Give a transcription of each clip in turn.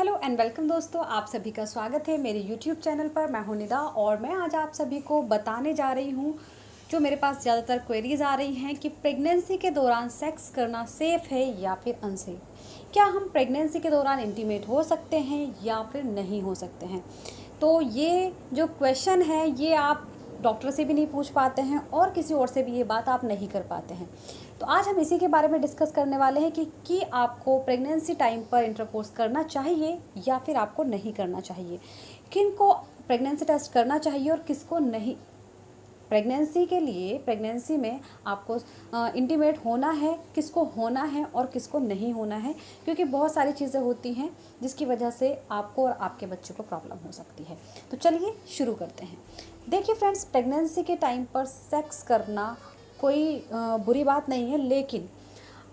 Hello and welcome दोस्तों, आप सभी का स्वागत है मेरे यूट्यूब चैनल पर। मैं हूं निदा और मैं आज आप सभी को बताने जा रही हूं जो मेरे पास ज़्यादातर क्वेरीज आ रही हैं कि प्रेगनेंसी के दौरान सेक्स करना सेफ़ है या फिर अनसेफ। क्या हम प्रेगनेंसी के दौरान इंटीमेट हो सकते हैं या फिर नहीं हो सकते हैं। तो ये जो क्वेश्चन है ये आप डॉक्टर से भी नहीं पूछ पाते हैं और किसी और से भी ये बात आप नहीं कर पाते हैं। तो आज हम इसी के बारे में डिस्कस करने वाले हैं कि आपको प्रेगनेंसी टाइम पर इंटरकोर्स करना चाहिए या फिर आपको नहीं करना चाहिए, किन को प्रेगनेंसी टेस्ट करना चाहिए और किसको नहीं। प्रेगनेंसी के लिए प्रेगनेंसी में आपको इंटीमेट होना है, किसको होना है और किसको नहीं होना है, क्योंकि बहुत सारी चीज़ें होती हैं जिसकी वजह से आपको और आपके बच्चे को प्रॉब्लम हो सकती है। तो चलिए शुरू करते हैं। देखिए फ्रेंड्स, प्रेगनेंसी के टाइम पर सेक्स करना कोई बुरी बात नहीं है, लेकिन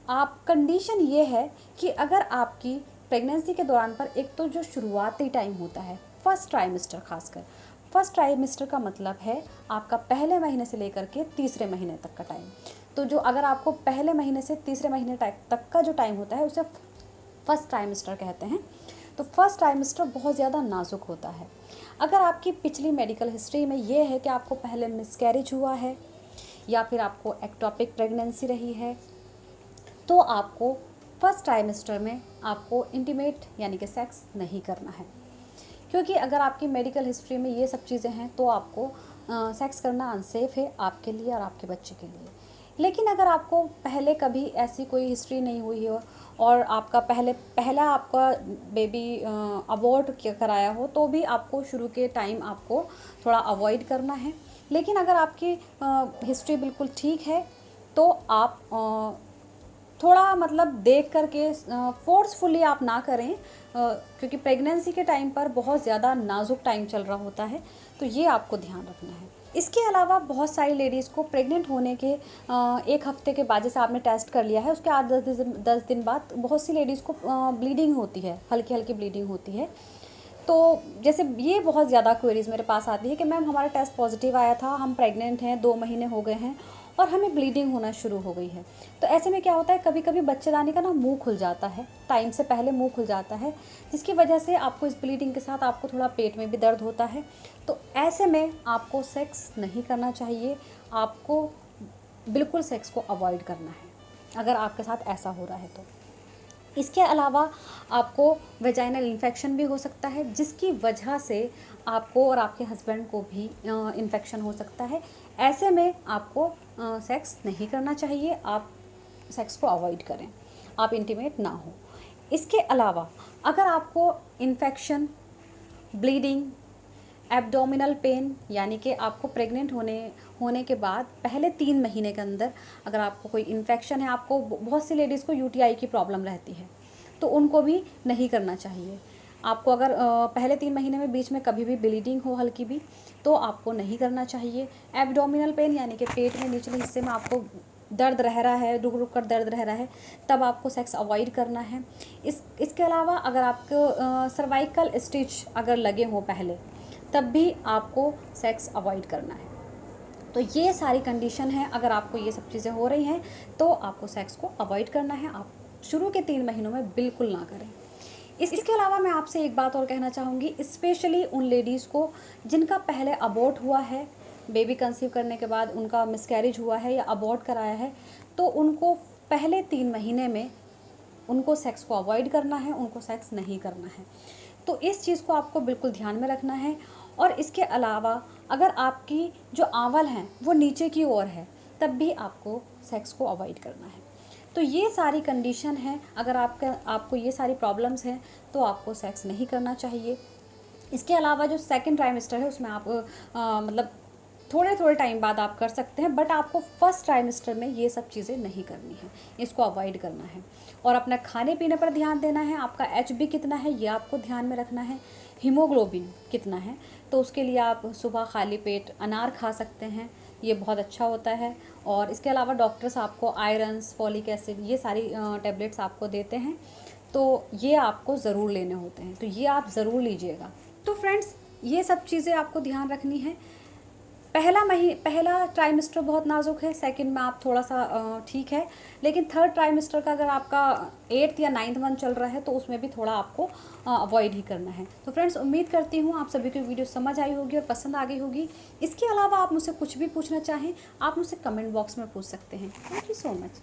आप कंडीशन ये है कि अगर आपकी प्रेगनेंसी के दौरान पर एक तो जो शुरुआती टाइम होता है, फर्स्ट ट्राइमेस्टर, खासकर फर्स्ट ट्राइमेस्टर का मतलब है आपका पहले महीने से लेकर के तीसरे महीने तक का टाइम। तो जो अगर आपको पहले महीने से तीसरे महीने तक का जो टाइम होता है उसे फर्स्ट ट्राइमेस्टर कहते हैं। तो फर्स्ट ट्राइमेस्टर बहुत ज़्यादा नाजुक होता है। अगर आपकी पिछली मेडिकल हिस्ट्री में ये है कि आपको पहले मिसकैरेज हुआ है या फिर आपको एक्टोपिक प्रेगनेंसी रही है, तो आपको फर्स्ट ट्राइमेस्टर में आपको इंटीमेट यानी कि सेक्स नहीं करना है, क्योंकि अगर आपकी मेडिकल हिस्ट्री में ये सब चीज़ें हैं तो आपको सेक्स करना अनसेफ है आपके लिए और आपके बच्चे के लिए। लेकिन अगर आपको पहले कभी ऐसी कोई हिस्ट्री नहीं हुई हो और आपका पहला आपका बेबी अबॉर्ट कराया हो, तो भी आपको शुरू के टाइम आपको थोड़ा अवॉइड करना है। लेकिन अगर आपकी हिस्ट्री बिल्कुल ठीक है तो आप थोड़ा मतलब देख करके फोर्सफुली आप ना करें, क्योंकि प्रेगनेंसी के टाइम पर बहुत ज़्यादा नाजुक टाइम चल रहा होता है, तो ये आपको ध्यान रखना है। इसके अलावा बहुत सारी लेडीज़ को प्रेग्नेंट होने के एक हफ्ते के बाद, जैसे आपने टेस्ट कर लिया है उसके 8-10 दिन बाद बहुत सी लेडीज़ को ब्लीडिंग होती है, हल्की हल्की ब्लीडिंग होती है। तो जैसे ये बहुत ज़्यादा क्वेरीज़ मेरे पास आती है कि मैम हमारा टेस्ट पॉजिटिव आया था, हम प्रेग्नेंट हैं, 2 महीने हो गए हैं और हमें ब्लीडिंग होना शुरू हो गई है। तो ऐसे में क्या होता है, कभी कभी बच्चेदानी का ना मुंह खुल जाता है, टाइम से पहले मुंह खुल जाता है, जिसकी वजह से आपको इस ब्लीडिंग के साथ आपको थोड़ा पेट में भी दर्द होता है। तो ऐसे में आपको सेक्स नहीं करना चाहिए, आपको बिल्कुल सेक्स को अवॉइड करना है अगर आपके साथ ऐसा हो रहा है तो। इसके अलावा आपको वेजाइनल इन्फेक्शन भी हो सकता है, जिसकी वजह से आपको और आपके हस्बैंड को भी इन्फेक्शन हो सकता है। ऐसे में आपको सेक्स नहीं करना चाहिए, आप सेक्स को अवॉइड करें, आप इंटीमेट ना हो। इसके अलावा अगर आपको इन्फेक्शन, ब्लीडिंग, एब्डोमिनल पेन, यानी कि आपको प्रेग्नेंट होने के बाद पहले 3 महीने के अंदर अगर आपको कोई इन्फेक्शन है, आपको बहुत सी लेडीज़ को यूटीआई की प्रॉब्लम रहती है, तो उनको भी नहीं करना चाहिए। आपको अगर पहले 3 महीने में बीच में कभी भी ब्लीडिंग हो हल्की भी, तो आपको नहीं करना चाहिए। एब्डोमिनल पेन यानी कि पेट में निचले हिस्से में आपको दर्द रह रहा है, रुक रुक कर दर्द रह रहा है, तब आपको सेक्स अवॉइड करना है। इसके अलावा अगर आपको सर्वाइकल स्टिच अगर लगे हों पहले, तब भी आपको सेक्स अवॉइड करना है। तो ये सारी कंडीशन है, अगर आपको ये सब चीज़ें हो रही हैं तो आपको सेक्स को अवॉइड करना है, आप शुरू के 3 महीनों में बिल्कुल ना करें। इसके अलावा मैं आपसे एक बात और कहना चाहूँगी, स्पेशली उन लेडीज़ को जिनका पहले अबॉर्ट हुआ है, बेबी कंसीव करने के बाद उनका मिसकैरेज हुआ है या अबॉर्ट कराया है, तो उनको पहले 3 महीने में उनको सेक्स को अवॉइड करना है, उनको सेक्स नहीं करना है। तो इस चीज़ को आपको बिल्कुल ध्यान में रखना है। और इसके अलावा अगर आपकी जो आंवल हैं वो नीचे की ओर है, तब भी आपको सेक्स को अवॉइड करना है। तो ये सारी कंडीशन है, अगर आपको ये सारी प्रॉब्लम्स हैं तो आपको सेक्स नहीं करना चाहिए। इसके अलावा जो सेकंड ट्राइमेस्टर है उसमें आप मतलब थोड़े थोड़े टाइम बाद आप कर सकते हैं, बट आपको फर्स्ट ट्राइमेस्टर में ये सब चीज़ें नहीं करनी है, इसको अवॉइड करना है। और अपना खाने पीने पर ध्यान देना है, आपका HB कितना है ये आपको ध्यान में रखना है, हीमोग्लोबिन कितना है, तो उसके लिए आप सुबह खाली पेट अनार खा सकते हैं, ये बहुत अच्छा होता है। और इसके अलावा डॉक्टर्स आपको आयरन्स, फॉलिक एसिड, ये सारी टैबलेट्स आपको देते हैं, तो ये आपको ज़रूर लेने होते हैं, तो ये आप ज़रूर लीजिएगा। तो फ्रेंड्स, ये सब चीज़ें आपको ध्यान रखनी है। पहला ट्राइमेस्टर बहुत नाजुक है, सेकंड में आप थोड़ा सा ठीक है, लेकिन थर्ड ट्राइमेस्टर का अगर आपका 8th या 9th मंथ चल रहा है तो उसमें भी थोड़ा आपको अवॉइड ही करना है। तो फ्रेंड्स, उम्मीद करती हूँ आप सभी को वीडियो समझ आई होगी और पसंद आ गई होगी। इसके अलावा आप मुझसे कुछ भी पूछना चाहें, आप मुझसे कमेंट बॉक्स में पूछ सकते हैं। Thank you so much.